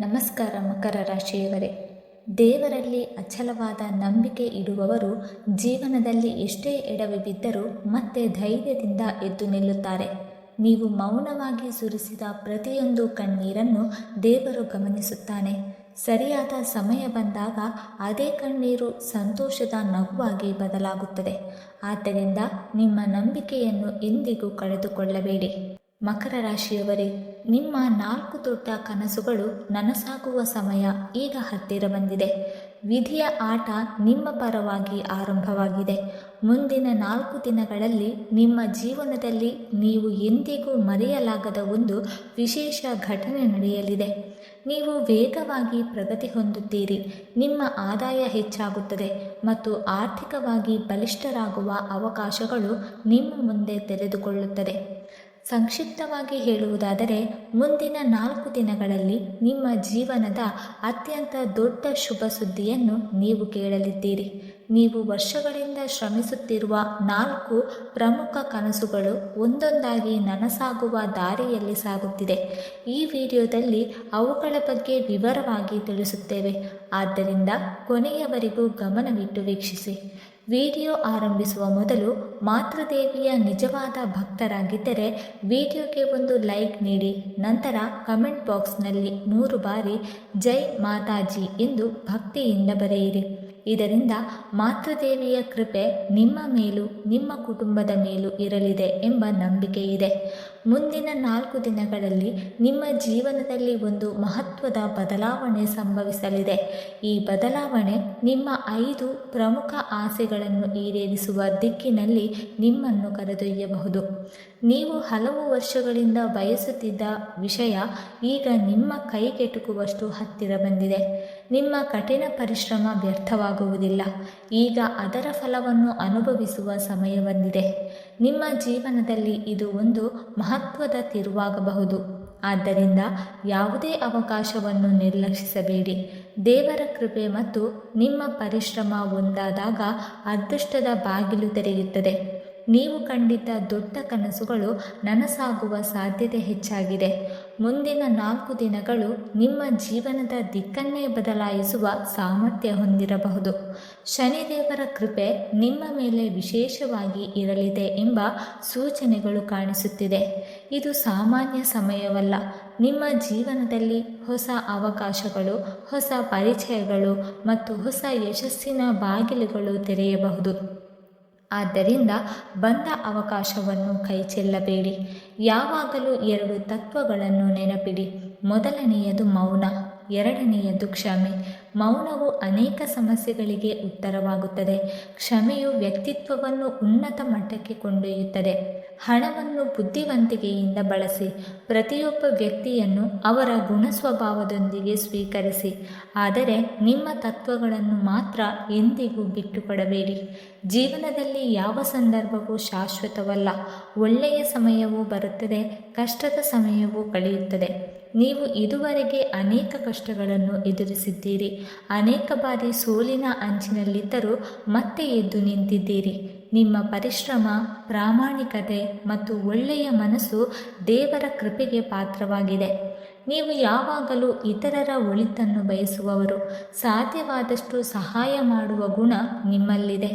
ನಮಸ್ಕಾರ ಮಕರ ರಾಶಿಯವರೇ. ದೇವರಲ್ಲಿ ಅಚಲವಾದ ನಂಬಿಕೆ ಇಡುವವರು ಜೀವನದಲ್ಲಿ ಎಷ್ಟೇ ಎಡವಿ ಬಿದ್ದರೂ ಮತ್ತೆ ಧೈರ್ಯದಿಂದ ಎದ್ದು ನಿಲ್ಲುತ್ತಾರೆ. ನೀವು ಮೌನವಾಗಿ ಸುರಿಸಿದ ಪ್ರತಿಯೊಂದು ಕಣ್ಣೀರನ್ನು ದೇವರು ಗಮನಿಸುತ್ತಾನೆ. ಸರಿಯಾದ ಸಮಯ ಬಂದಾಗ ಅದೇ ಕಣ್ಣೀರು ಸಂತೋಷದ ನಗುವಾಗಿ ಬದಲಾಗುತ್ತದೆ. ಆದ್ದರಿಂದ ನಿಮ್ಮ ನಂಬಿಕೆಯನ್ನು ಎಂದಿಗೂ ಕಳೆದುಕೊಳ್ಳಬೇಡಿ. ಮಕರ ರಾಶಿಯವರೇ, ನಿಮ್ಮ 4 ದೊಡ್ಡ ಕನಸುಗಳು ನನಸಾಗುವ ಸಮಯ ಈಗ ಹತ್ತಿರ ಬಂದಿದೆ. ವಿಧಿಯ ಆಟ ನಿಮ್ಮ ಪರವಾಗಿ ಆರಂಭವಾಗಿದೆ. ಮುಂದಿನ 4 ದಿನಗಳಲ್ಲಿ ನಿಮ್ಮ ಜೀವನದಲ್ಲಿ ನೀವು ಎಂದಿಗೂ ಮರೆಯಲಾಗದ ಒಂದು ವಿಶೇಷ ಘಟನೆ ನಡೆಯಲಿದೆ. ನೀವು ವೇಗವಾಗಿ ಪ್ರಗತಿ ಹೊಂದುತ್ತೀರಿ. ನಿಮ್ಮ ಆದಾಯ ಹೆಚ್ಚಾಗುತ್ತದೆ ಮತ್ತು ಆರ್ಥಿಕವಾಗಿ ಬಲಿಷ್ಠರಾಗುವ ಅವಕಾಶಗಳು ನಿಮ್ಮ ಮುಂದೆ ತೆರೆದುಕೊಳ್ಳುತ್ತದೆ. ಸಂಕ್ಷಿಪ್ತವಾಗಿ ಹೇಳುವುದಾದರೆ, ಮುಂದಿನ 4 ದಿನಗಳಲ್ಲಿ ನಿಮ್ಮ ಜೀವನದ ಅತ್ಯಂತ ದೊಡ್ಡ ಶುಭ ಸುದ್ದಿಯನ್ನು ನೀವು ಕೇಳಲಿದ್ದೀರಿ. ನೀವು ವರ್ಷಗಳಿಂದ ಶ್ರಮಿಸುತ್ತಿರುವ 4 ಪ್ರಮುಖ ಕನಸುಗಳು ಒಂದೊಂದಾಗಿ ನನಸಾಗುವ ದಾರಿಯಲ್ಲಿ ಸಾಗುತ್ತಿದೆ. ಈ ವಿಡಿಯೋದಲ್ಲಿ ಅವುಗಳ ಬಗ್ಗೆ ವಿವರವಾಗಿ ತಿಳಿಸುತ್ತೇವೆ. ಆದ್ದರಿಂದ ಕೊನೆಯವರೆಗೂ ಗಮನವಿಟ್ಟು ವೀಕ್ಷಿಸಿ. ವಿಡಿಯೋ ಆರಂಭಿಸುವ ಮೊದಲು ಮಾತೃದೇವಿಯ ನಿಜವಾದ ಭಕ್ತರಾಗಿದ್ದರೆ ವಿಡಿಯೋಗೆ ಒಂದು ಲೈಕ್ ನೀಡಿ. ನಂತರ ಕಮೆಂಟ್ ಬಾಕ್ಸ್ನಲ್ಲಿ 3 ಬಾರಿ ಜೈ ಮಾತಾಜಿ ಎಂದು ಭಕ್ತಿಯಿಂದ ಬರೆಯಿರಿ. ಇದರಿಂದ ಮಾತೃದೇವಿಯ ಕೃಪೆ ನಿಮ್ಮ ಮೇಲೂ ನಿಮ್ಮ ಕುಟುಂಬದ ಮೇಲೂ ಇರಲಿದೆ ಎಂಬ ನಂಬಿಕೆ ಇದೆ. ಮುಂದಿನ 4 ದಿನಗಳಲ್ಲಿ ನಿಮ್ಮ ಜೀವನದಲ್ಲಿ ಒಂದು ಮಹತ್ವದ ಬದಲಾವಣೆ ಸಂಭವಿಸಲಿದೆ. ಈ ಬದಲಾವಣೆ ನಿಮ್ಮ 5 ಪ್ರಮುಖ ಆಸೆಗಳನ್ನು ಈಡೇರಿಸುವ ದಿಕ್ಕಿನಲ್ಲಿ ನಿಮ್ಮನ್ನು ಕರೆದೊಯ್ಯಬಹುದು. ನೀವು ಹಲವು ವರ್ಷಗಳಿಂದ ಬಯಸುತ್ತಿದ್ದ ವಿಷಯ ಈಗ ನಿಮ್ಮ ಕೈಗೆಟುಕುವಷ್ಟು ಹತ್ತಿರ ಬಂದಿದೆ. ನಿಮ್ಮ ಕಠಿಣ ಪರಿಶ್ರಮ ವ್ಯರ್ಥವಾಗುವುದಿಲ್ಲ. ಈಗ ಅದರ ಫಲವನ್ನು ಅನುಭವಿಸುವ ಸಮಯ ಬಂದಿದೆ. ನಿಮ್ಮ ಜೀವನದಲ್ಲಿ ಇದು ಒಂದು ಮಹತ್ವದ ತಿರುವಾಗಬಹುದು. ಆದ್ದರಿಂದ ಯಾವುದೇ ಅವಕಾಶವನ್ನು ನಿರ್ಲಕ್ಷಿಸಬೇಡಿ. ದೇವರ ಕೃಪೆ ಮತ್ತು ನಿಮ್ಮ ಪರಿಶ್ರಮ ಒಂದಾದಾಗ ಅದೃಷ್ಟದ ಬಾಗಿಲು ತೆರೆಯುತ್ತದೆ. ನೀವು ಕಂಡಿದ್ದ ದೊಡ್ಡ ಕನಸುಗಳು ನನಸಾಗುವ ಸಾಧ್ಯತೆ ಹೆಚ್ಚಾಗಿದೆ. ಮುಂದಿನ 4 ದಿನಗಳು ನಿಮ್ಮ ಜೀವನದ ದಿಕ್ಕನ್ನೇ ಬದಲಾಯಿಸುವ ಸಾಮರ್ಥ್ಯ ಹೊಂದಿರಬಹುದು. ಶನಿದೇವರ ಕೃಪೆ ನಿಮ್ಮ ಮೇಲೆ ವಿಶೇಷವಾಗಿ ಇರಲಿದೆ ಎಂಬ ಸೂಚನೆಗಳು ಕಾಣಿಸುತ್ತಿದೆ. ಇದು ಸಾಮಾನ್ಯ ಸಮಯವಲ್ಲ. ನಿಮ್ಮ ಜೀವನದಲ್ಲಿ ಹೊಸ ಅವಕಾಶಗಳು, ಹೊಸ ಪರಿಚಯಗಳು ಮತ್ತು ಹೊಸ ಯಶಸ್ಸಿನ ಬಾಗಿಲುಗಳು ತೆರೆಯಬಹುದು. ಆದ್ದರಿಂದ ಬಂದ ಅವಕಾಶವನ್ನು ಕೈಚೆಲ್ಲಬೇಡಿ. ಯಾವಾಗಲೂ 2 ತತ್ವಗಳನ್ನು ನೆನಪಿಡಿ. ಮೊದಲನೆಯದು ಮೌನ, ಎರಡನೆಯದು ಕ್ಷಮೆ. ಮೌನವು ಅನೇಕ ಸಮಸ್ಯೆಗಳಿಗೆ ಉತ್ತರವಾಗುತ್ತದೆ. ಕ್ಷಮೆಯು ವ್ಯಕ್ತಿತ್ವವನ್ನು ಉನ್ನತ ಮಟ್ಟಕ್ಕೆ ಕೊಂಡೊಯ್ಯುತ್ತದೆ. ಹಣವನ್ನು ಬುದ್ಧಿವಂತಿಕೆಯಿಂದ ಬಳಸಿ. ಪ್ರತಿಯೊಬ್ಬ ವ್ಯಕ್ತಿಯನ್ನು ಅವರ ಗುಣಸ್ವಭಾವದೊಂದಿಗೆ ಸ್ವೀಕರಿಸಿ. ಆದರೆ ನಿಮ್ಮ ತತ್ವಗಳನ್ನು ಮಾತ್ರ ಎಂದಿಗೂ ಬಿಟ್ಟುಕೊಡಬೇಡಿ. ಜೀವನದಲ್ಲಿ ಯಾವ ಸಂದರ್ಭವೂ ಶಾಶ್ವತವಲ್ಲ. ಒಳ್ಳೆಯ ಸಮಯವೂ ಬರುತ್ತದೆ, ಕಷ್ಟದ ಸಮಯವೂ ಕಳೆಯುತ್ತದೆ. ನೀವು ಇದುವರೆಗೆ ಅನೇಕ ಕಷ್ಟಗಳನ್ನು ಎದುರಿಸಿದ್ದೀರಿ. ಅನೇಕ ಬಾರಿ ಸೋಲಿನ ಅಂಚಿನಲ್ಲಿದ್ದರೂ ಮತ್ತೆ ಎದ್ದು ನಿಂತಿದ್ದೀರಿ. ನಿಮ್ಮ ಪರಿಶ್ರಮ, ಪ್ರಾಮಾಣಿಕತೆ ಮತ್ತು ಒಳ್ಳೆಯ ಮನಸ್ಸು ದೇವರ ಕೃಪೆಗೆ ಪಾತ್ರವಾಗಿದೆ. ನೀವು ಯಾವಾಗಲೂ ಇತರರ ಒಳಿತನ್ನು ಬಯಸುವವರು. ಸಾಧ್ಯವಾದಷ್ಟು ಸಹಾಯ ಮಾಡುವ ಗುಣ ನಿಮ್ಮಲ್ಲಿದೆ.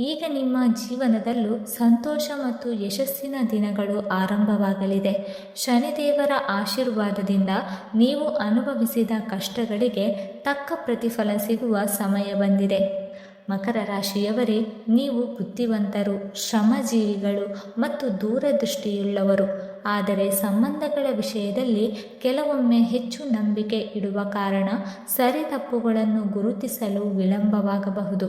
ಈಗ ನಿಮ್ಮ ಜೀವನದಲ್ಲೂ ಸಂತೋಷ ಮತ್ತು ಯಶಸ್ಸಿನ ದಿನಗಳು ಆರಂಭವಾಗಲಿದೆ. ಶನಿದೇವರ ಆಶೀರ್ವಾದದಿಂದ ನೀವು ಅನುಭವಿಸಿದ ಕಷ್ಟಗಳಿಗೆ ತಕ್ಕ ಪ್ರತಿಫಲ ಸಿಗುವ ಸಮಯ ಬಂದಿದೆ. ಮಕರ ರಾಶಿಯವರೇ, ನೀವು ಬುದ್ಧಿವಂತರು, ಶ್ರಮಜೀವಿಗಳು ಮತ್ತು ದೂರದೃಷ್ಟಿಯುಳ್ಳವರು. ಆದರೆ ಸಂಬಂಧಗಳ ವಿಷಯದಲ್ಲಿ ಕೆಲವೊಮ್ಮೆ ಹೆಚ್ಚು ನಂಬಿಕೆ ಇಡುವ ಕಾರಣ ಸರಿತಪ್ಪುಗಳನ್ನು ಗುರುತಿಸಲು ವಿಳಂಬವಾಗಬಹುದು.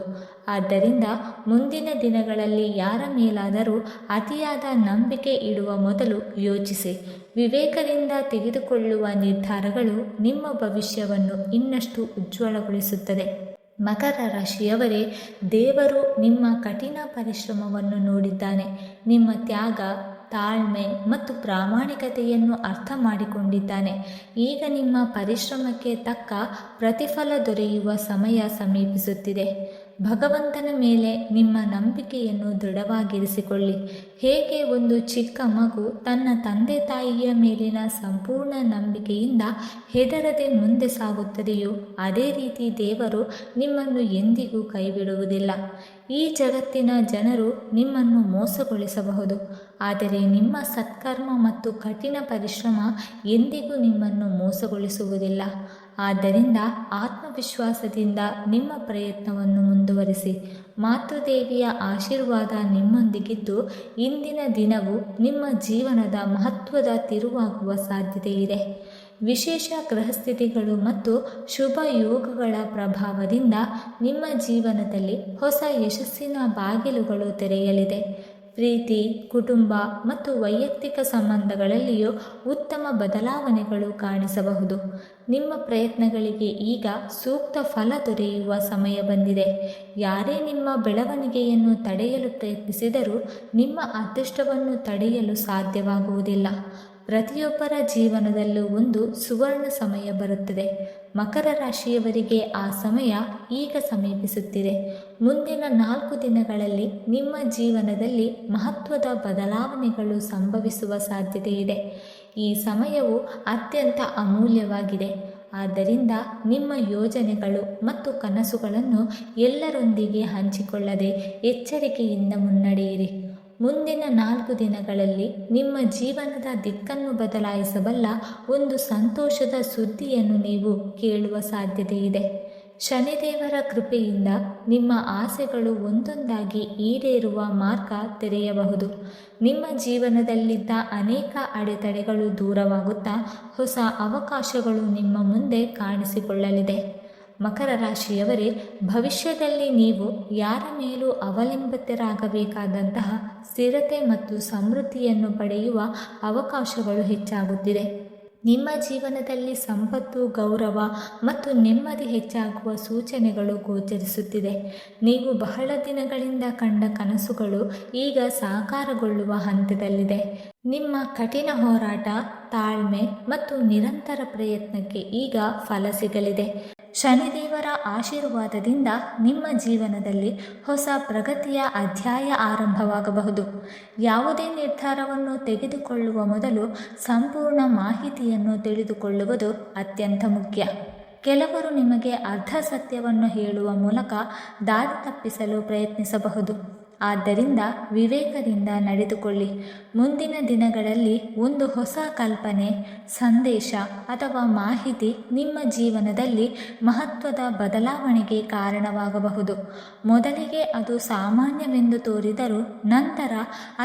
ಆದ್ದರಿಂದ ಮುಂದಿನ ದಿನಗಳಲ್ಲಿ ಯಾರ ಮೇಲಾದರೂ ಅತಿಯಾದ ನಂಬಿಕೆ ಇಡುವ ಮೊದಲು ಯೋಚಿಸಿ. ವಿವೇಕದಿಂದ ತೆಗೆದುಕೊಳ್ಳುವ ನಿರ್ಧಾರಗಳು ನಿಮ್ಮ ಭವಿಷ್ಯವನ್ನು ಇನ್ನಷ್ಟು ಉಜ್ವಲಗೊಳಿಸುತ್ತದೆ. ಮಕರ ರಾಶಿಯವರೇ, ದೇವರು ನಿಮ್ಮ ಕಠಿಣ ಪರಿಶ್ರಮವನ್ನು ನೋಡಿದ್ದಾನೆ. ನಿಮ್ಮ ತ್ಯಾಗ, ತಾಳ್ಮೆ ಮತ್ತು ಪ್ರಾಮಾಣಿಕತೆಯನ್ನು ಅರ್ಥ ಮಾಡಿಕೊಂಡಿದ್ದಾನೆ. ಈಗ ನಿಮ್ಮ ಪರಿಶ್ರಮಕ್ಕೆ ತಕ್ಕ ಪ್ರತಿಫಲ ದೊರೆಯುವ ಸಮಯ ಸಮೀಪಿಸುತ್ತಿದೆ. ಭಗವಂತನ ಮೇಲೆ ನಿಮ್ಮ ನಂಬಿಕೆಯನ್ನು ದೃಢವಾಗಿರಿಸಿಕೊಳ್ಳಿ. ಹೇಗೆ ಒಂದು ಚಿಕ್ಕ ಮಗು ತನ್ನ ತಂದೆ ತಾಯಿಯ ಮೇಲಿನ ಸಂಪೂರ್ಣ ನಂಬಿಕೆಯಿಂದ ಹೆದರದೆ ಮುಂದೆ ಸಾಗುತ್ತದೆಯೋ ಅದೇ ರೀತಿ ದೇವರು ನಿಮ್ಮನ್ನು ಎಂದಿಗೂ ಕೈಬಿಡುವುದಿಲ್ಲ. ಈ ಜಗತ್ತಿನ ಜನರು ನಿಮ್ಮನ್ನು ಮೋಸಗೊಳಿಸಬಹುದು, ಆದರೆ ನಿಮ್ಮ ಸತ್ಕರ್ಮ ಮತ್ತು ಕಠಿಣ ಪರಿಶ್ರಮ ಎಂದಿಗೂ ನಿಮ್ಮನ್ನು ಮೋಸಗೊಳಿಸುವುದಿಲ್ಲ. ಆದ್ದರಿಂದ ಆತ್ಮವಿಶ್ವಾಸದಿಂದ ನಿಮ್ಮ ಪ್ರಯತ್ನವನ್ನು ಮುಂದುವರಿಸಿ. ಮಾತೃದೇವಿಯ ಆಶೀರ್ವಾದ ನಿಮ್ಮೊಂದಿಗಿದ್ದು ಇಂದಿನ ದಿನವು ನಿಮ್ಮ ಜೀವನದ ಮಹತ್ವದ ತಿರುವಾಗುವ ಸಾಧ್ಯತೆ ಇದೆ. ವಿಶೇಷ ಗ್ರಹಸ್ಥಿತಿಗಳು ಮತ್ತು ಶುಭ ಯೋಗಗಳ ಪ್ರಭಾವದಿಂದ ನಿಮ್ಮ ಜೀವನದಲ್ಲಿ ಹೊಸ ಯಶಸ್ಸಿನ ಬಾಗಿಲುಗಳು ತೆರೆಯಲಿದೆ. ಪ್ರೀತಿ, ಕುಟುಂಬ ಮತ್ತು ವೈಯಕ್ತಿಕ ಸಂಬಂಧಗಳಲ್ಲಿಯೂ ಉತ್ತಮ ಬದಲಾವಣೆಗಳು ಕಾಣಿಸಬಹುದು. ನಿಮ್ಮ ಪ್ರಯತ್ನಗಳಿಗೆ ಈಗ ಸೂಕ್ತ ಫಲ ದೊರೆಯುವ ಸಮಯ ಬಂದಿದೆ. ಯಾರೇ ನಿಮ್ಮ ಬೆಳವಣಿಗೆಯನ್ನು ತಡೆಯಲು ಪ್ರಯತ್ನಿಸಿದರೂ ನಿಮ್ಮ ಅದೃಷ್ಟವನ್ನು ತಡೆಯಲು ಸಾಧ್ಯವಾಗುವುದಿಲ್ಲ. ಪ್ರತಿಯೊಬ್ಬರ ಜೀವನದಲ್ಲೂ ಒಂದು ಸುವರ್ಣ ಸಮಯ ಬರುತ್ತದೆ. ಮಕರ ರಾಶಿಯವರಿಗೆ ಆ ಸಮಯ ಈಗ ಸಮೀಪಿಸುತ್ತಿದೆ. ಮುಂದಿನ 4 ದಿನಗಳಲ್ಲಿ ನಿಮ್ಮ ಜೀವನದಲ್ಲಿ ಮಹತ್ವದ ಬದಲಾವಣೆಗಳು ಸಂಭವಿಸುವ ಸಾಧ್ಯತೆ ಇದೆ. ಈ ಸಮಯವು ಅತ್ಯಂತ ಅಮೂಲ್ಯವಾಗಿದೆ. ಆದ್ದರಿಂದ ನಿಮ್ಮ ಯೋಜನೆಗಳು ಮತ್ತು ಕನಸುಗಳನ್ನು ಎಲ್ಲರೊಂದಿಗೆ ಹಂಚಿಕೊಳ್ಳದೆ ಎಚ್ಚರಿಕೆಯಿಂದ ಮುನ್ನಡೆಯಿರಿ. ಮುಂದಿನ 4 ದಿನಗಳಲ್ಲಿ ನಿಮ್ಮ ಜೀವನದ ದಿಕ್ಕನ್ನು ಬದಲಾಯಿಸಬಲ್ಲ ಒಂದು ಸಂತೋಷದ ಸುದ್ದಿಯನ್ನು ನೀವು ಕೇಳುವ ಸಾಧ್ಯತೆ ಇದೆ. ಶನಿದೇವರ ಕೃಪೆಯಿಂದ ನಿಮ್ಮ ಆಸೆಗಳು ಒಂದೊಂದಾಗಿ ಈಡೇರುವ ಮಾರ್ಗ ತೆರೆಯಬಹುದು. ನಿಮ್ಮ ಜೀವನದಲ್ಲಿದ್ದ ಅನೇಕ ಅಡೆತಡೆಗಳು ದೂರವಾಗುತ್ತಾ ಹೊಸ ಅವಕಾಶಗಳು ನಿಮ್ಮ ಮುಂದೆ ಕಾಣಿಸಿಕೊಳ್ಳಲಿದೆ. ಮಕರ ರಾಶಿಯವರೇ, ಭವಿಷ್ಯದಲ್ಲಿ ನೀವು ಯಾರ ಮೇಲೂ ಅವಲಂಬಿತರಾಗಬೇಕಾದಂತಹ ಸ್ಥಿರತೆ ಮತ್ತು ಸಮೃದ್ಧಿಯನ್ನು ಪಡೆಯುವ ಅವಕಾಶಗಳು ಹೆಚ್ಚಾಗುತ್ತಿದೆ. ನಿಮ್ಮ ಜೀವನದಲ್ಲಿ ಸಂಪತ್ತು, ಗೌರವ ಮತ್ತು ನೆಮ್ಮದಿ ಹೆಚ್ಚಾಗುವ ಸೂಚನೆಗಳು ಗೋಚರಿಸುತ್ತಿದೆ. ನೀವು ಬಹಳ ದಿನಗಳಿಂದ ಕಂಡ ಕನಸುಗಳು ಈಗ ಸಾಕಾರಗೊಳ್ಳುವ ಹಂತದಲ್ಲಿದೆ. ನಿಮ್ಮ ಕಠಿಣ ಹೋರಾಟ, ತಾಳ್ಮೆ ಮತ್ತು ನಿರಂತರ ಪ್ರಯತ್ನಕ್ಕೆ ಈಗ ಫಲ ಸಿಗಲಿದೆ. ಶನಿದೇವರ ಆಶೀರ್ವಾದದಿಂದ ನಿಮ್ಮ ಜೀವನದಲ್ಲಿ ಹೊಸ ಪ್ರಗತಿಯ ಅಧ್ಯಾಯ ಆರಂಭವಾಗಬಹುದು. ಯಾವುದೇ ನಿರ್ಧಾರವನ್ನು ತೆಗೆದುಕೊಳ್ಳುವ ಮೊದಲು ಸಂಪೂರ್ಣ ಮಾಹಿತಿಯನ್ನು ತಿಳಿದುಕೊಳ್ಳುವುದು ಅತ್ಯಂತ ಮುಖ್ಯ. ಕೆಲವರು ನಿಮಗೆ ಅರ್ಧ ಸತ್ಯವನ್ನು ಹೇಳುವ ಮೂಲಕ ದಾರಿ ತಪ್ಪಿಸಲು ಪ್ರಯತ್ನಿಸಬಹುದು. ಆದ್ದರಿಂದ ವಿವೇಕದಿಂದ ನಡೆದುಕೊಳ್ಳಿ. ಮುಂದಿನ ದಿನಗಳಲ್ಲಿ ಒಂದು ಹೊಸ ಕಲ್ಪನೆ, ಸಂದೇಶ ಅಥವಾ ಮಾಹಿತಿ ನಿಮ್ಮ ಜೀವನದಲ್ಲಿ ಮಹತ್ವದ ಬದಲಾವಣೆಗೆ ಕಾರಣವಾಗಬಹುದು. ಮೊದಲಿಗೆ ಅದು ಸಾಮಾನ್ಯವೆಂದು ತೋರಿದರೂ ನಂತರ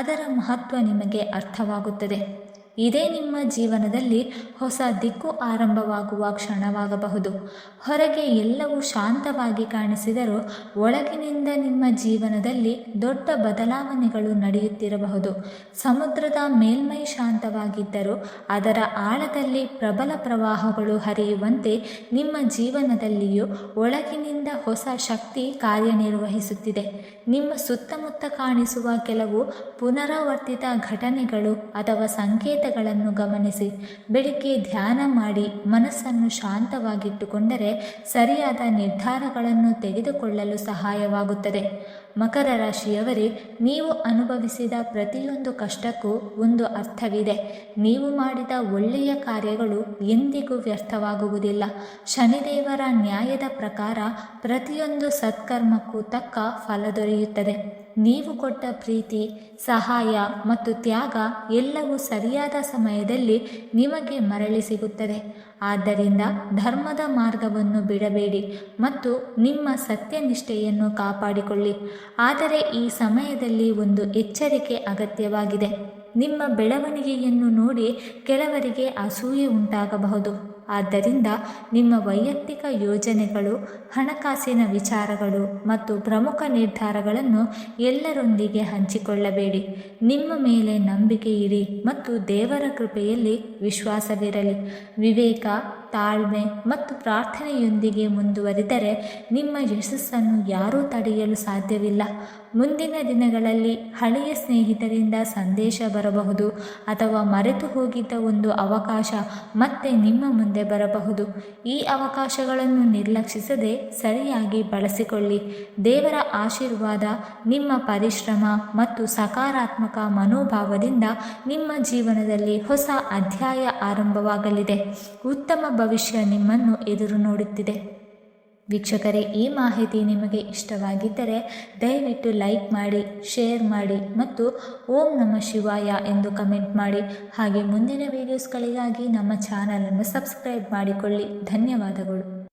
ಅದರ ಮಹತ್ವ ನಿಮಗೆ ಅರ್ಥವಾಗುತ್ತದೆ. ಇದೇ ನಿಮ್ಮ ಜೀವನದಲ್ಲಿ ಹೊಸ ದಿಕ್ಕು ಆರಂಭವಾಗುವ ಕ್ಷಣವಾಗಬಹುದು. ಹೊರಗೆ ಎಲ್ಲವೂ ಶಾಂತವಾಗಿ ಕಾಣಿಸಿದರೂ ಒಳಗಿನಿಂದ ನಿಮ್ಮ ಜೀವನದಲ್ಲಿ ದೊಡ್ಡ ಬದಲಾವಣೆಗಳು ನಡೆಯುತ್ತಿರಬಹುದು. ಸಮುದ್ರದ ಮೇಲ್ಮೈ ಶಾಂತವಾಗಿದ್ದರೂ ಅದರ ಆಳದಲ್ಲಿ ಪ್ರಬಲ ಪ್ರವಾಹಗಳು ಹರಿಯುವಂತೆ ನಿಮ್ಮ ಜೀವನದಲ್ಲಿಯೂ ಒಳಗಿನಿಂದ ಹೊಸ ಶಕ್ತಿ ಕಾರ್ಯನಿರ್ವಹಿಸುತ್ತಿದೆ. ನಿಮ್ಮ ಸುತ್ತಮುತ್ತ ಕಾಣಿಸುವ ಕೆಲವು ಪುನರಾವರ್ತಿತ ಘಟನೆಗಳು ಅಥವಾ ಸಂಕೇತಗಳನ್ನು ಗಮನಿಸಿ. ಬೆಳಿಗ್ಗೆ ಧ್ಯಾನ ಮಾಡಿ ಮನಸ್ಸನ್ನು ಶಾಂತವಾಗಿಟ್ಟುಕೊಂಡರೆ ಸರಿಯಾದ ನಿರ್ಧಾರಗಳನ್ನು ತೆಗೆದುಕೊಳ್ಳಲು ಸಹಾಯವಾಗುತ್ತದೆ. ಮಕರ ರಾಶಿಯವರೇ, ನೀವು ಅನುಭವಿಸಿದ ಪ್ರತಿಯೊಂದು ಕಷ್ಟಕ್ಕೂ ಒಂದು ಅರ್ಥವಿದೆ. ನೀವು ಮಾಡಿದ ಒಳ್ಳೆಯ ಕಾರ್ಯಗಳು ಎಂದಿಗೂ ವ್ಯರ್ಥವಾಗುವುದಿಲ್ಲ. ಶನಿದೇವರ ನ್ಯಾಯದ ಪ್ರಕಾರ ಪ್ರತಿಯೊಂದು ಸತ್ಕರ್ಮಕ್ಕೂ ತಕ್ಕ ಫಲ ದೊರೆಯುತ್ತದೆ. ನೀವು ಕೊಟ್ಟ ಪ್ರೀತಿ, ಸಹಾಯ ಮತ್ತು ತ್ಯಾಗ ಎಲ್ಲವೂ ಸರಿಯಾದ ಸಮಯದಲ್ಲಿ ನಿಮಗೆ ಮರಳಿ ಸಿಗುತ್ತದೆ. ಆದ್ದರಿಂದ ಧರ್ಮದ ಮಾರ್ಗವನ್ನು ಬಿಡಬೇಡಿ ಮತ್ತು ನಿಮ್ಮ ಸತ್ಯನಿಷ್ಠೆಯನ್ನು ಕಾಪಾಡಿಕೊಳ್ಳಿ. ಆದರೆ ಈ ಸಮಯದಲ್ಲಿ ಒಂದು ಎಚ್ಚರಿಕೆ ಅಗತ್ಯವಾಗಿದೆ. ನಿಮ್ಮ ಬೆಳವಣಿಗೆಯನ್ನು ನೋಡಿ ಕೆಲವರಿಗೆ ಅಸೂಯೆ ಉಂಟಾಗಬಹುದು. ಆದ್ದರಿಂದ ನಿಮ್ಮ ವೈಯಕ್ತಿಕ ಯೋಜನೆಗಳು, ಹಣಕಾಸಿನ ವಿಚಾರಗಳು ಮತ್ತು ಪ್ರಮುಖ ನಿರ್ಧಾರಗಳನ್ನು ಎಲ್ಲರೊಂದಿಗೆ ಹಂಚಿಕೊಳ್ಳಬೇಡಿ. ನಿಮ್ಮ ಮೇಲೆ ನಂಬಿಕೆ ಇಡಿ ಮತ್ತು ದೇವರ ಕೃಪೆಯಲ್ಲಿ ವಿಶ್ವಾಸವಿರಲಿ. ವಿವೇಕ, ತಾಳ್ಮೆ ಮತ್ತು ಪ್ರಾರ್ಥನೆಯೊಂದಿಗೆ ಮುಂದುವರಿದರೆ ನಿಮ್ಮ ಯಶಸ್ಸನ್ನು ಯಾರೂ ತಡೆಯಲು ಸಾಧ್ಯವಿಲ್ಲ. ಮುಂದಿನ ದಿನಗಳಲ್ಲಿ ಹಳೆಯ ಸ್ನೇಹಿತರಿಂದ ಸಂದೇಶ ಬರಬಹುದು ಅಥವಾ ಮರೆತು ಹೋಗಿದ್ದ ಒಂದು ಅವಕಾಶ ಮತ್ತೆ ನಿಮ್ಮ ಮುಂದೆ ಬರಬಹುದು. ಈ ಅವಕಾಶಗಳನ್ನು ನಿರ್ಲಕ್ಷಿಸದೆ ಸರಿಯಾಗಿ ಬಳಸಿಕೊಳ್ಳಿ. ದೇವರ ಆಶೀರ್ವಾದ ನಿಮ್ಮ ಪರಿಶ್ರಮ ಮತ್ತು ಸಕಾರಾತ್ಮಕ ಮನೋಭಾವದಿಂದ ನಿಮ್ಮ ಜೀವನದಲ್ಲಿ ಹೊಸ ಅಧ್ಯಾಯ ಆರಂಭವಾಗಲಿದೆ. ಉತ್ತಮ ಭವಿಷ್ಯ ನಿಮ್ಮನ್ನು ಎದುರು ನೋಡುತ್ತಿದೆ. ವೀಕ್ಷಕರೇ, ಈ ಮಾಹಿತಿ ನಿಮಗೆ ಇಷ್ಟವಾಗಿದ್ದರೆ ದಯವಿಟ್ಟು ಲೈಕ್ ಮಾಡಿ, ಶೇರ್ ಮಾಡಿ ಮತ್ತು ಓಂ ನಮಃ ಶಿವಾಯ ಎಂದು ಕಮೆಂಟ್ ಮಾಡಿ. ಹಾಗೆ ಮುಂದಿನ ವೀಡಿಯೋಸ್ಗಳಿಗಾಗಿ ನಮ್ಮ ಚಾನಲನ್ನು ಸಬ್ಸ್ಕ್ರೈಬ್ ಮಾಡಿಕೊಳ್ಳಿ. ಧನ್ಯವಾದಗಳು.